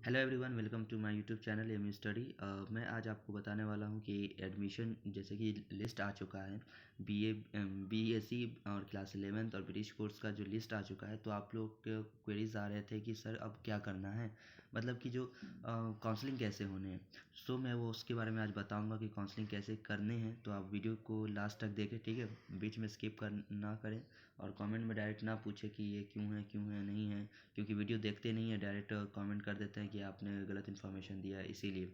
Hello everyone, welcome to my YouTube channel M study. मैं आज आपको बताने वाला हूं कि एडमिशन जैसे कि लिस्ट आ चुका है। बीएससी और क्लास 11th और ब्रिटिश कोर्स का जो लिस्ट आ चुका है, तो आप लोग के क्वेरीज आ रहे थे कि सर अब क्या करना है, मतलब कि जो काउंसलिंग कैसे होने हैं। सो मैं वो उसके बारे में आज बताऊंगा कि काउंसलिंग कैसे करने हैं। तो आप वीडियो को लास्ट तक देखें, ठीक है, बीच में स्किप कर ना करें और कमेंट में डायरेक्ट ना पूछे कि ये क्यों है नहीं है, क्योंकि वीडियो देखते नहीं है, डायरेक्ट कमेंट कर देते हैं कि आपने गलत इन्फॉर्मेशन दिया है, इसीलिए।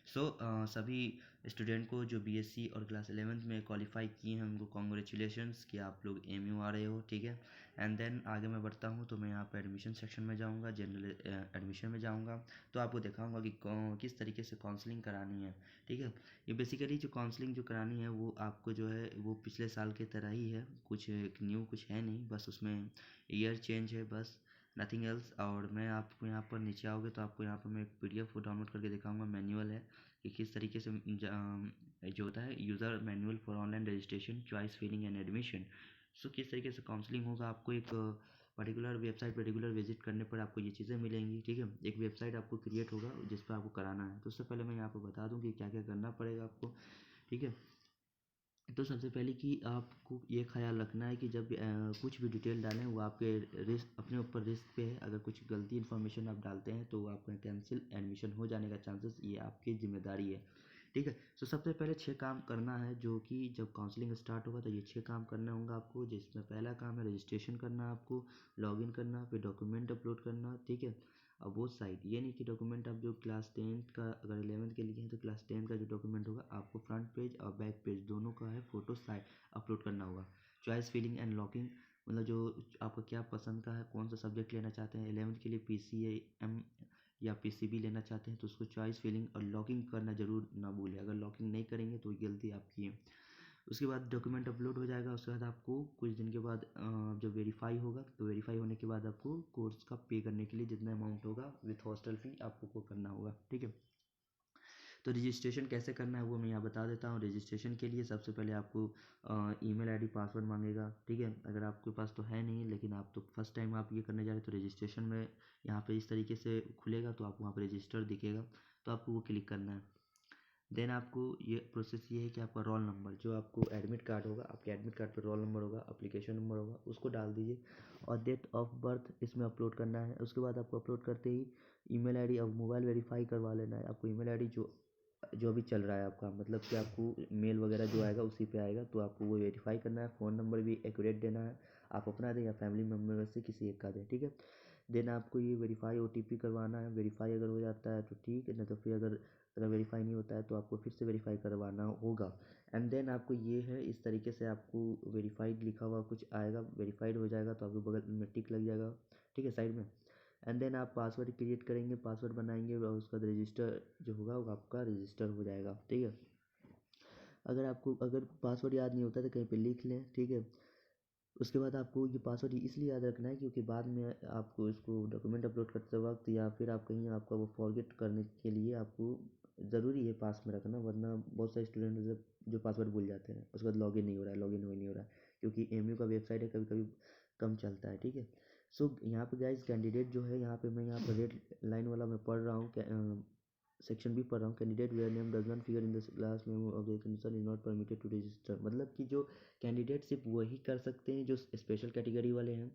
सभी स्टूडेंट को जो बीएससी और क्लास 11th में क्वालिफाई किए हैं उनको कॉन्ग्रेचुलेशंस कि आप लोग एमयू आ रहे हो, ठीक है। एंड देन आगे मैं बढ़ता हूँ, तो मैं यहाँ पर एडमिशन सेक्शन में जाऊँगा, जनरल एडमिशन में जाऊँगा। तो आपको दिखाऊँगा कि किस तरीके से काउंसलिंग करानी है, ठीक है। ये बेसिकली जो काउंसलिंग जो करानी है वो आपको जो है वो पिछले साल की तरह ही है, कुछ न्यू कुछ है नहीं, बस उसमें ईयर चेंज है, बस नथिंग एल्स। और मैं आपको यहाँ पर नीचे आओगे तो आपको यहाँ पर मैं एक पीडीएफ को डाउनलोड करके दिखाऊंगा, मैनुअल है कि किस तरीके से जो होता है user manual for online registration, choice filling and admission. So किस तरीके से काउंसलिंग होगा, आपको एक पर्टिकुलर वेबसाइट पर्टिकुलर विजिट करने पर आपको ये चीज़ें मिलेंगी, ठीक है। एक वेबसाइट आपको क्रिएट होगा जिस पर आपको कराना है। तो उससे पहले मैं यहाँ पर बता दूँ कि क्या क्या करना पड़ेगा आपको, ठीक है। तो सबसे पहले कि आपको ये ख्याल रखना है कि जब कुछ भी डिटेल डालें वो आपके रिस्क, अपने ऊपर रिस्क पे है। अगर कुछ गलती इन्फॉर्मेशन आप डालते हैं तो आपका कैंसिल एडमिशन हो जाने का चांसेस, ये आपकी जिम्मेदारी है, ठीक है। तो सबसे पहले 6 काम करना है, जो कि जब काउंसलिंग स्टार्ट होगा तो ये 6 काम करना होगा आपको, जिसमें पहला काम है रजिस्ट्रेशन करना, आपको लॉगिन करना, फिर डॉक्यूमेंट अपलोड करना, ठीक है। अब वो साइट ये नहीं कि डॉक्यूमेंट आप जो क्लास 10th का, अगर 11th के लिए है तो क्लास 10th का जो डॉक्यूमेंट होगा आपको फ्रंट पेज और बैक पेज दोनों का है फोटो साइट अपलोड करना होगा। चॉइस फिलिंग एंड लॉकिंग, मतलब जो आपका क्या पसंद का है, कौन सा सब्जेक्ट लेना चाहते हैं, 11th के लिए पीसीएम या पीसीबी लेना चाहते हैं तो उसको चॉइस फिलिंग और लॉकिंग करना जरूर ना भूलें। अगर लॉकिंग नहीं करेंगे तो गलती आपकी है। उसके बाद डॉक्यूमेंट अपलोड हो जाएगा। उसके बाद आपको कुछ दिन के बाद जब वेरीफाई होगा तो वेरीफाई होने के बाद आपको कोर्स का पे करने के लिए जितना अमाउंट होगा विथ हॉस्टल फी आपको को करना होगा, ठीक है। तो रजिस्ट्रेशन कैसे करना है वो मैं यहाँ बता देता हूँ। रजिस्ट्रेशन के लिए सबसे पहले आपको ईमेल आईडी पासवर्ड मांगेगा, ठीक है। अगर आपके पास तो है नहीं, लेकिन आप तो फर्स्ट टाइम आप ये करने जा रहे हैं, तो रजिस्ट्रेशन में यहाँ पे इस तरीके से खुलेगा, तो आपको वहाँ पे रजिस्टर दिखेगा, तो आपको वो क्लिक करना है। देन आपको ये प्रोसेस ये है कि आपका रोल नंबर, जो आपको एडमिट कार्ड होगा, आपके एडमिट कार्ड पर रोल नंबर होगा, एप्लीकेशन नंबर होगा, उसको डाल दीजिए और डेट ऑफ बर्थ इसमें अपलोड करना है। उसके बाद आपको अपलोड करते ही ईमेल आईडी और मोबाइल वेरीफाई करवा लेना है। आपको ईमेल आईडी जो जो भी चल रहा है आपका, मतलब कि आपको मेल वगैरह जो आएगा उसी पे आएगा, तो आपको वो वेरीफाई करना है। फ़ोन नंबर भी एक्यूरेट देना है, आप अपना दें या फैमिली मेम्बर में से किसी एक का दें, ठीक है। देन आपको ये वेरीफाई ओटीपी करवाना है। वेरीफाई अगर हो जाता है तो ठीक है, नहीं तो फिर अगर अगर वेरीफाई नहीं होता है तो आपको फिर से वेरीफाई करवाना होगा। एंड देन आपको ये है इस तरीके से आपको वेरीफाइड लिखा हुआ कुछ आएगा, वेरीफाइड हो जाएगा तो आपको बगल में टिक लग जाएगा, ठीक है, साइड में। एंड देन आप पासवर्ड क्रिएट करेंगे, पासवर्ड बनाएंगे और उसका रजिस्टर जो होगा वो आपका रजिस्टर हो जाएगा, ठीक है। अगर पासवर्ड याद नहीं होता तो कहीं पे लिख लें, ठीक है। उसके बाद आपको ये पासवर्ड इसलिए याद रखना है क्योंकि बाद में आपको इसको डॉक्यूमेंट अपलोड करते वक्त या फिर आप कहीं आपका वो फॉरगेट करने के लिए आपको ज़रूरी है पास में रखना, वरना बहुत सारे स्टूडेंट जो पासवर्ड भूल जाते हैं उसके बाद लॉगिन नहीं हो रहा है, लॉगिन नहीं हो रहा है, क्योंकि एमयू का वेबसाइट है, कभी कभी कम चलता है, ठीक है। सो यहाँ पे गाइस कैंडिडेट जो है, यहाँ पे मैं यहाँ पर रेड लाइन वाला मैं पढ़ रहा हूँ, सेक्शन भी पढ़ रहा हूँ। Candidate where name does not figure in the last memo of the concern is not permitted to register, मतलब कि जो कैंडिडेट सिर्फ वही कर सकते हैं जो स्पेशल कैटेगरी वाले हैं,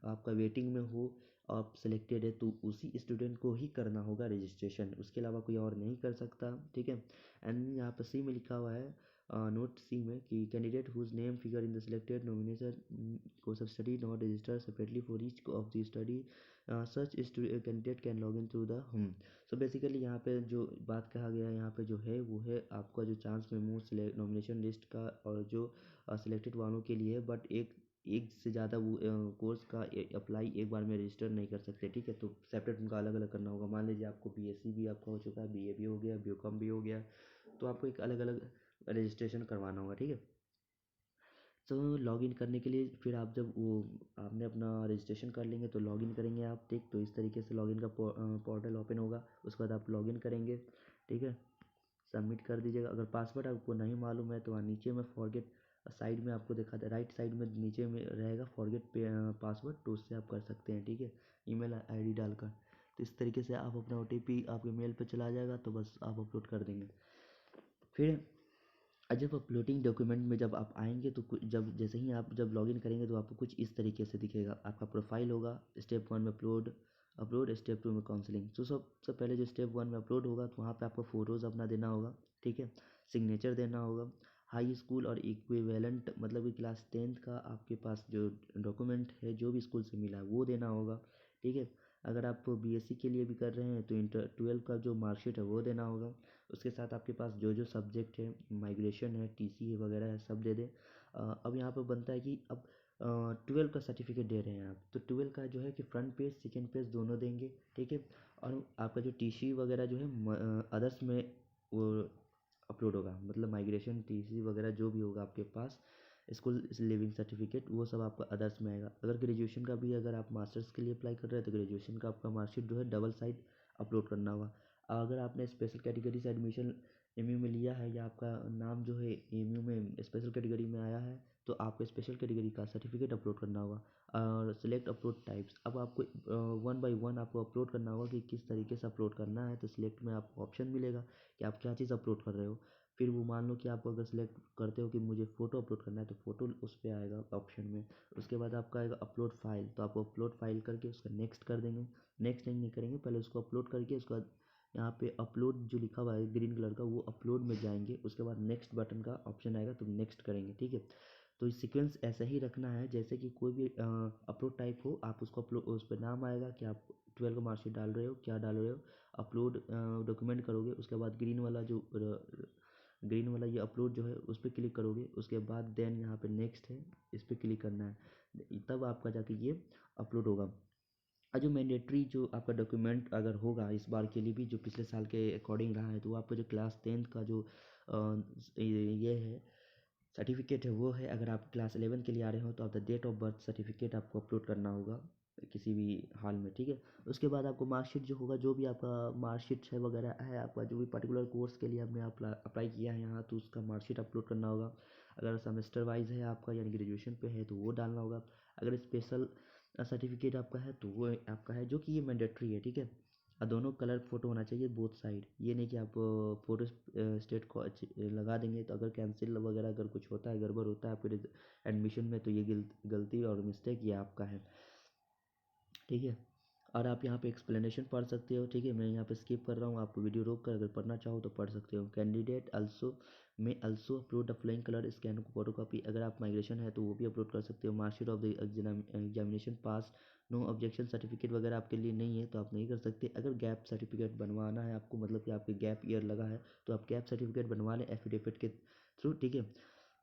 आपका वेटिंग में हो, आप सिलेक्टेड है तो उसी स्टूडेंट को ही करना होगा रजिस्ट्रेशन, उसके अलावा कोई और नहीं कर सकता, ठीक है। एंड यहाँ पर सी में लिखा हुआ है, नोट सी में कि candidate whose name figure in the selected nomination course of study not register separately for each of the study such candidate can log in through the हम। सो बेसिकली यहाँ पे जो बात कहा गया है यहाँ पे जो है वो है आपका जो चांस मेमो नॉमिनेशन लिस्ट का और जो सिलेक्टेड वालों के लिए है, बट एक एक से ज़्यादा वो कोर्स का अप्लाई एक बार में रजिस्टर नहीं कर सकते, ठीक है। तो सेपरेट उनका अलग अलग करना होगा। मान लीजिए आपको बीएससी भी आपका हो चुका है, बीए भी हो गया, बीकॉम भी हो गया, तो आपको एक अलग अलग रजिस्ट्रेशन करवाना होगा, ठीक है। तो लॉगिन करने के लिए फिर आप जब वो आपने अपना रजिस्ट्रेशन कर लेंगे तो लॉगिन करेंगे आप, ठीक। तो इस तरीके से लॉगिन का पोर्टल ओपन होगा, उसके बाद आप लॉगिन करेंगे, ठीक है। सबमिट कर दीजिएगा। अगर पासवर्ड आपको नहीं मालूम है तो वहाँ नीचे में फॉरगेट साइड में आपको दिखाता है, राइट साइड में नीचे में रहेगा फॉरगेट पासवर्ड, तो उससे आप कर सकते हैं, ठीक है, ईमेल आईडी डालकर। तो इस तरीके से आप अपना OTP आपके मेल पे चला जाएगा, तो बस आप अपलोड कर देंगे। फिर जब अपलोडिंग डॉक्यूमेंट में जब आप आएंगे तो जब जैसे ही आप जब लॉगिन करेंगे तो आपको कुछ इस तरीके से दिखेगा। आपका प्रोफाइल होगा, स्टेप 1 में अपलोड अपलोड स्टेप 2 में काउंसलिंग। तो सबसे पहले जो स्टेप 1 में अपलोड होगा तो वहाँ पे आपको फ़ोटोज़ अपना देना होगा, ठीक है, सिग्नेचर देना होगा, हाई स्कूल और इक्विवेलेंट मतलब कि क्लास 10th का आपके पास जो डॉक्यूमेंट है जो भी स्कूल से मिला है वो देना होगा, ठीक है। अगर आप BSc के लिए भी कर रहे हैं तो इंटर 12 का जो मार्कशीट है वो देना होगा। उसके साथ आपके पास जो जो सब्जेक्ट है, माइग्रेशन है, TC वगैरह है, सब दे दें। अब यहाँ पर बनता है कि अब 12 का सर्टिफिकेट दे रहे हैं आप, तो 12 का जो है कि फ्रंट पेज सेकेंड पेज दोनों देंगे, ठीक है। और आपका जो TC वगैरह जो है अदर्स में वो अपलोड होगा, मतलब माइग्रेशन TC वगैरह जो भी होगा आपके पास, स्कूल लिविंग सर्टिफिकेट, वो सब आपका अदर्स में आएगा। अगर ग्रेजुएशन का भी अगर आप मास्टर्स के लिए अप्लाई कर रहे हैं तो ग्रेजुएशन का आपका मार्कशीट जो है डबल साइड अपलोड करना होगा। अगर आपने स्पेशल कैटेगरी से एडमिशन MU में लिया है या आपका नाम जो है MU में स्पेशल कैटेगरी में आया है तो आपको स्पेशल कैटेगरी का सर्टिफिकेट अपलोड करना होगा। और सिलेक्ट अपलोड टाइप्स, अब आपको 1 बाई 1 आपको अपलोड करना होगा कि किस तरीके से अपलोड करना है। तो सिलेक्ट में आपको ऑप्शन मिलेगा कि आप क्या चीज़ अपलोड कर रहे हो। फिर वो मान लो कि आप अगर सिलेक्ट करते हो कि मुझे फ़ोटो अपलोड करना है तो फ़ोटो उस पर आएगा ऑप्शन में। उसके बाद आपका आएगा अपलोड फाइल, तो आपको अपलोड फाइल करके उसका नेक्स्ट कर देंगे। नेक्स्ट नहीं करेंगे, पहले उसको अपलोड करके उसके बाद यहाँ पे अपलोड जो लिखा हुआ है ग्रीन कलर का वो अपलोड में जाएंगे। उसके बाद नेक्स्ट बटन का ऑप्शन आएगा तो नेक्स्ट करेंगे, ठीक है। तो इस सीक्वेंस ऐसा ही रखना है जैसे कि कोई भी अपलोड टाइप हो, आप उसको अपलोड उस पर नाम आएगा कि आप 12 का मार्कशीट डाल रहे हो, क्या डाल रहे हो, अपलोड डॉक्यूमेंट करोगे। उसके बाद ग्रीन वाला ये अपलोड जो है उस पर क्लिक करोगे। उसके बाद देन यहाँ पे नेक्स्ट है, इस पर क्लिक करना है, तब आपका जाके ये अपलोड होगा। और जो मैंडेटरी जो आपका डॉक्यूमेंट अगर होगा इस बार के लिए भी जो पिछले साल के अकॉर्डिंग रहा है तो आपका जो क्लास 10th का जो ये है सर्टिफिकेट है वो है। अगर आप क्लास 11 के लिए आ रहे हो तो आप the date of birth certificate आपको अपलोड करना होगा किसी भी हाल में, ठीक है। उसके बाद आपको मार्कशीट जो होगा, जो भी आपका मार्कशीट है वगैरह है, आपका जो भी पर्टिकुलर कोर्स के लिए आपने अप्लाई किया है यहाँ, तो उसका मार्कशीट अपलोड करना होगा। अगर सेमेस्टर वाइज है आपका यानी ग्रेजुएशन पे है तो वो डालना होगा। अगर स्पेशल सर्टिफिकेट आपका है तो वो आपका है, जो कि ये मैंडेटरी है, ठीक है। और दोनों कलर फोटो होना चाहिए बोथ साइड। ये नहीं कि आप फोटो स्टेट को लगा देंगे तो अगर कैंसिल वगैरह अगर कुछ होता है, गड़बड़ होता है आपके एडमिशन में, तो ये गलती और मिस्टेक ये आपका है, ठीक है। और आप यहाँ पे एक्सप्लेनेशन पढ़ सकते हो, ठीक है। मैं यहाँ पे स्किप कर रहा हूँ, आप वीडियो रोक कर अगर पढ़ना चाहो तो पढ़ सकते हो। कैंडिडेट अल्सो में also upload the flowing colour scan photo copy, अगर आप माइग्रेशन है तो वो भी अपलोड कर सकते हो। Marksheet of the examination pass, no objection certificate वगैरह आपके लिए नहीं है तो आप नहीं कर सकते। अगर गैप सर्टिफिकेट बनवाना है आपको, मतलब कि आपके गैप ईयर लगा है तो आप गैप सर्टिफिकेट बनवा लें एफिडेविट के थ्रू, ठीक है।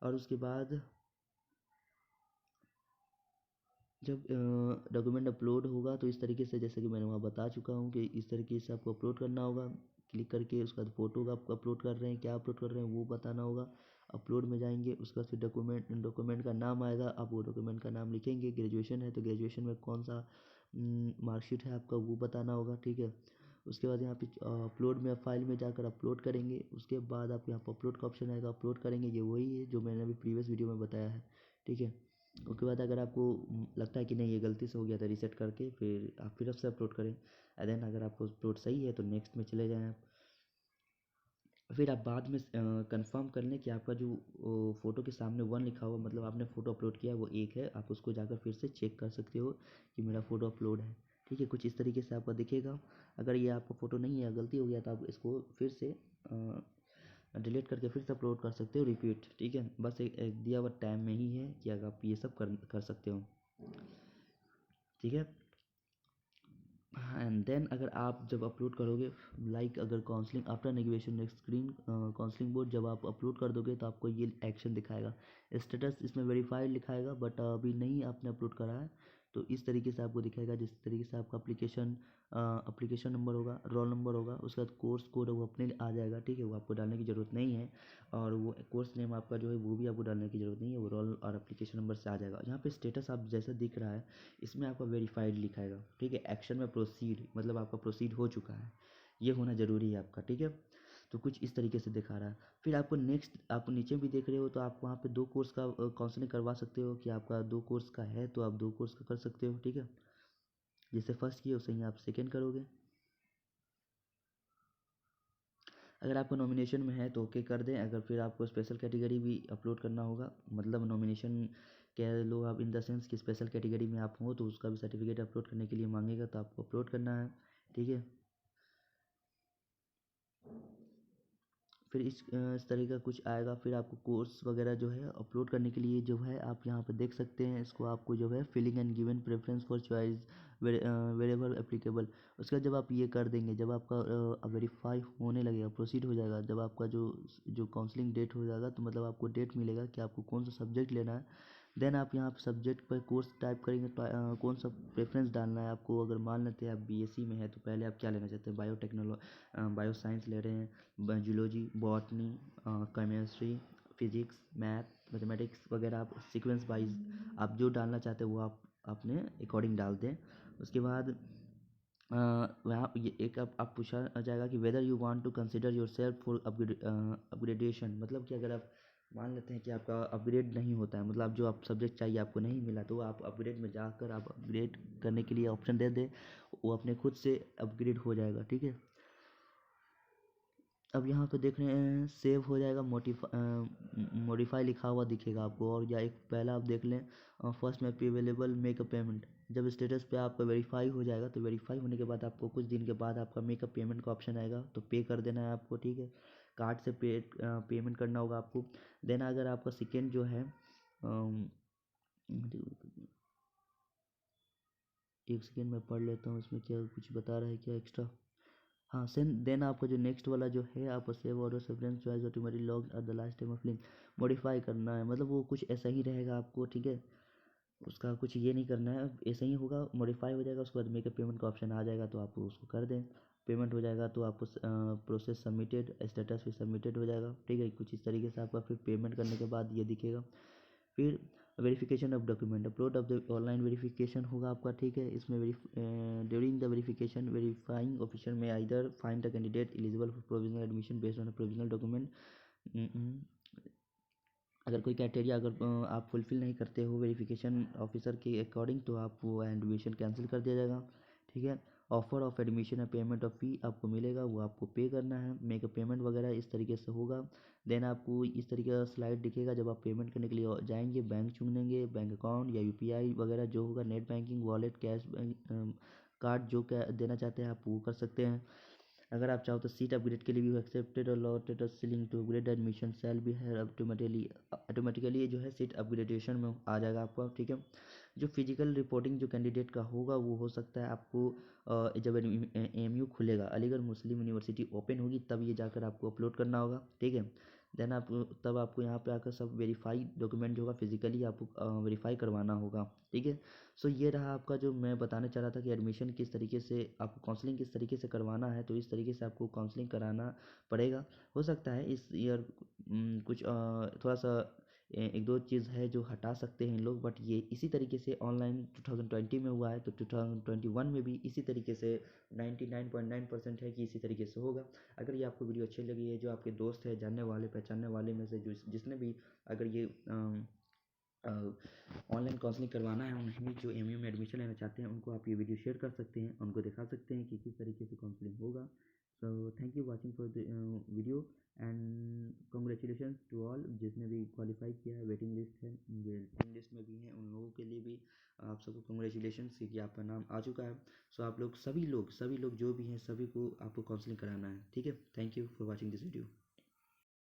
और उसके बाद जब डॉक्यूमेंट अपलोड होगा तो इस तरीके से, जैसे कि मैंने वहाँ बता चुका हूँ कि इस तरीके से आपको अपलोड करना होगा। क्लिक करके उसके बाद फ़ोटो का आपको अपलोड कर रहे हैं, क्या अपलोड कर रहे हैं वो बताना होगा। अपलोड में जाएंगे, उसके बाद फिर डॉक्यूमेंट का नाम आएगा, आप वो डॉक्यूमेंट का नाम लिखेंगे। ग्रेजुएशन है तो ग्रेजुएशन में कौन सा मार्कशीट है आपका वो बताना होगा, ठीक है। उसके बाद यहाँ पे अपलोड में फाइल में जाकर अपलोड करेंगे। उसके बाद आपको यहाँ पर अपलोड का ऑप्शन आएगा, अपलोड करेंगे। ये वही है जो मैंने अभी प्रीवियस वीडियो में बताया है, ठीक है। उसके बाद अगर आपको लगता है कि नहीं ये गलती से हो गया था, रीसेट करके फिर आप फिर से अपलोड करें। एंड देन अगर आपको अपलोड सही है तो नेक्स्ट में चले जाएँ आप। फिर आप बाद में कंफर्म कर लें कि आपका जो फ़ोटो के सामने 1 लिखा हुआ, मतलब आपने फ़ोटो अपलोड किया है वो 1 है। आप उसको जाकर फिर से चेक कर सकते हो कि मेरा फ़ोटो अपलोड है, ठीक है। कुछ इस तरीके से आपका दिखेगा। अगर ये आपका फ़ोटो नहीं है, गलती हो गया तो आप इसको फिर से डिलीट करके फिर से अपलोड कर सकते हो, रिपीट, ठीक है। बस एक दिया हुआ टाइम में ही है कि अगर आप ये सब कर सकते हो, ठीक है। एंड देन अगर आप जब अपलोड करोगे, लाइक अगर counselling after negotiation screen counselling board जब आप अपलोड कर दोगे तो आपको ये एक्शन दिखाएगा। स्टेटस इसमें वेरीफाइड लिखाएगा, बट अभी नहीं आपने अपलोड करा है तो इस तरीके से आपको दिखाएगा। जिस तरीके से आपका एप्लीकेशन नंबर होगा, रोल नंबर होगा, उसके बाद कोर्स कोड वो अपने आ जाएगा, ठीक है। वो आपको डालने की ज़रूरत नहीं है। और वो कोर्स नेम आपका जो है वो भी आपको डालने की ज़रूरत नहीं है, वो रोल और एप्लीकेशन नंबर से आ जाएगा। यहाँ पे स्टेटस आप जैसा दिख रहा है इसमें आपका वेरीफाइड लिखाएगा, ठीक है। एक्शन में प्रोसीड, मतलब आपका प्रोसीड हो चुका है, ये होना ज़रूरी है आपका, ठीक है। तो कुछ इस तरीके से दिखा रहा है। फिर आपको नेक्स्ट, आप नीचे भी देख रहे हो तो आप वहाँ पे 2 कोर्स का काउंसलिंग करवा सकते हो कि आपका 2 कोर्स का है तो आप 2 कोर्स का कर सकते हो, ठीक है। जैसे फर्स्ट किए वैसे ही आप सेकेंड करोगे। अगर आपका नॉमिनेशन में है तो ओके कर दें। अगर फिर आपको स्पेशल कैटेगरी भी अपलोड करना होगा, मतलब नॉमिनेशन कह लो आप, इन द सेंस कि स्पेशल कैटेगरी में आप हो तो उसका भी सर्टिफिकेट अपलोड करने के लिए मांगेगा, तो आपको अपलोड करना है, ठीक है। फिर इस तरह का कुछ आएगा। फिर आपको कोर्स वगैरह जो है अपलोड करने के लिए जो है आप यहाँ पर देख सकते हैं इसको, आपको जो है filling and given preference for choice wherever applicable. उसका जब आप ये कर देंगे, जब आपका वेरीफाई होने लगेगा, प्रोसीड हो जाएगा, जब आपका जो जो काउंसलिंग डेट हो जाएगा, तो मतलब आपको डेट मिलेगा कि आपको कौन सा सब्जेक्ट लेना है। देन आप यहाँ पर सब्जेक्ट पर कोर्स टाइप करेंगे तो कौन सा प्रेफरेंस डालना है आपको। अगर मान लेते हैं आप बीएससी में है तो पहले आप क्या लेना चाहते हैं, बायो साइंस ले रहे हैं, zoology, botany, chemistry, physics, math, mathematics वगैरह, आप सीक्वेंस वाइज आप जो डालना चाहते हैं वो आप अपने अकॉर्डिंग डाल दें। उसके बाद वहाँ ये एक आप पूछा जाएगा कि whether you want to consider yourself for upgradation, मतलब कि अगर आप मान लेते हैं कि आपका अपग्रेड नहीं होता है, मतलब जो आप सब्जेक्ट चाहिए आपको नहीं मिला, तो आप अपग्रेड में जाकर आप अपग्रेड करने के लिए ऑप्शन दे दें, वो अपने खुद से अपग्रेड हो जाएगा, ठीक है। अब यहाँ पे देख रहे हैं सेव हो जाएगा, मॉडिफाई लिखा हुआ दिखेगा आपको, और या एक पहला आप देख लें फर्स्ट में पे अवेलेबल मेक अ पेमेंट। जब स्टेटस पे आपका वेरीफाई हो जाएगा तो वेरीफाई होने के बाद आपको कुछ दिन के बाद आपका मेकअप पेमेंट का ऑप्शन आएगा, तो पे कर देना है आपको, ठीक है। कार्ड से पेमेंट करना होगा आपको। देन अगर आपका सेकेंड जो है एक सेकेंड में पढ़ लेता हूँ इसमें क्या कुछ बता रहा है क्या एक्स्ट्रा। हाँ, सेन देन आपका जो नेक्स्ट वाला जो है, आपको save order severance choice automatic log at the last time of link modify करना है, मतलब वो कुछ ऐसा ही रहेगा आपको, ठीक है। उसका कुछ ये नहीं करना है, ऐसा ही होगा, मॉडिफाई हो जाएगा। उसके बाद मेकअप पेमेंट का ऑप्शन आ जाएगा तो आप उसको कर दें। पेमेंट हो जाएगा तो आपको प्रोसेस सबमिटेड, स्टेटस भी सबमिटेड हो जाएगा, ठीक है। कुछ इस तरीके से आपका फिर पेमेंट करने के बाद ये दिखेगा। फिर verification of document, upload of the online verification होगा आपका, ठीक है। इसमें during the verification verifying officer may either find the candidate eligible for provisional admission based on provisional document. अगर कोई क्राइटेरिया अगर आप फुलफ़िल नहीं करते हो वेरिफिकेशन ऑफिसर के अकॉर्डिंग, तो आप वो एडमिशन कैंसिल कर दिया जाएगा, ठीक है। ऑफर ऑफ एडमिशन या पेमेंट ऑफ फ़ी आपको मिलेगा, वो आपको पे करना है। मेक पेमेंट वगैरह इस तरीके से होगा। देन आपको इस तरीके का स्लाइड दिखेगा, जब आप पेमेंट करने के लिए जाएंगे, बैंक चुनेंगे, बैंक अकाउंट या यूपीआई वगैरह जो होगा, net banking, wallet, cash card जो क्या देना चाहते हैं आप वो कर सकते हैं। अगर आप चाहो तो सीट अपग्रेड के लिए भी एक्सेप्टेड और allotted ceiling to upgrade admission cell भी है ऑटोमेटिकली जो है सीट अपग्रेडेशन में आ जाएगा आपका, ठीक है। जो फिजिकल रिपोर्टिंग जो कैंडिडेट का होगा वो हो सकता है आपको जब एमयू खुलेगा, अलीगढ़ मुस्लिम यूनिवर्सिटी ओपन होगी, तब ये जाकर आपको अपलोड करना होगा, ठीक है। देन आप तब आपको यहाँ पे आकर सब वेरीफाई डॉक्यूमेंट जो होगा फिजिकली आपको वेरीफाई करवाना होगा, ठीक है। सो ये रहा आपका जो मैं बताना चाह रहा था कि एडमिशन किस तरीके से आपको काउंसलिंग किस तरीके से करवाना है, तो इस तरीके से आपको काउंसलिंग कराना पड़ेगा। हो सकता है इस ईयर कुछ थोड़ा सा एक दो चीज़ है जो हटा सकते हैं लोग, बट ये इसी तरीके से ऑनलाइन 2020 में हुआ है, तो 2021 में भी इसी तरीके से 99.9% है कि इसी तरीके से होगा। अगर ये आपको वीडियो अच्छी लगी है, जो आपके दोस्त है, जानने वाले पहचानने वाले में से जो जिसने भी अगर ये ऑनलाइन काउंसलिंग करवाना है, उन्हें जो एमयू में एडमिशन लेना चाहते हैं, उनको आप ये वीडियो शेयर कर सकते हैं, उनको दिखा सकते हैं कि किस तरीके से काउंसलिंग होगा। So thank you watching for the video and congratulation to all जिसने भी क्वालिफाई किया है। वेटिंग लिस्ट है, वेटिंग लिस्ट में भी हैं, उन लोगों के लिए भी आप सबको कॉन्ग्रेचुलेशन कि आपका नाम आ चुका है। सो आप लोग सभी लोग जो भी हैं सभी को आपको काउंसलिंग कराना है, ठीक है। Thank you for watching this video.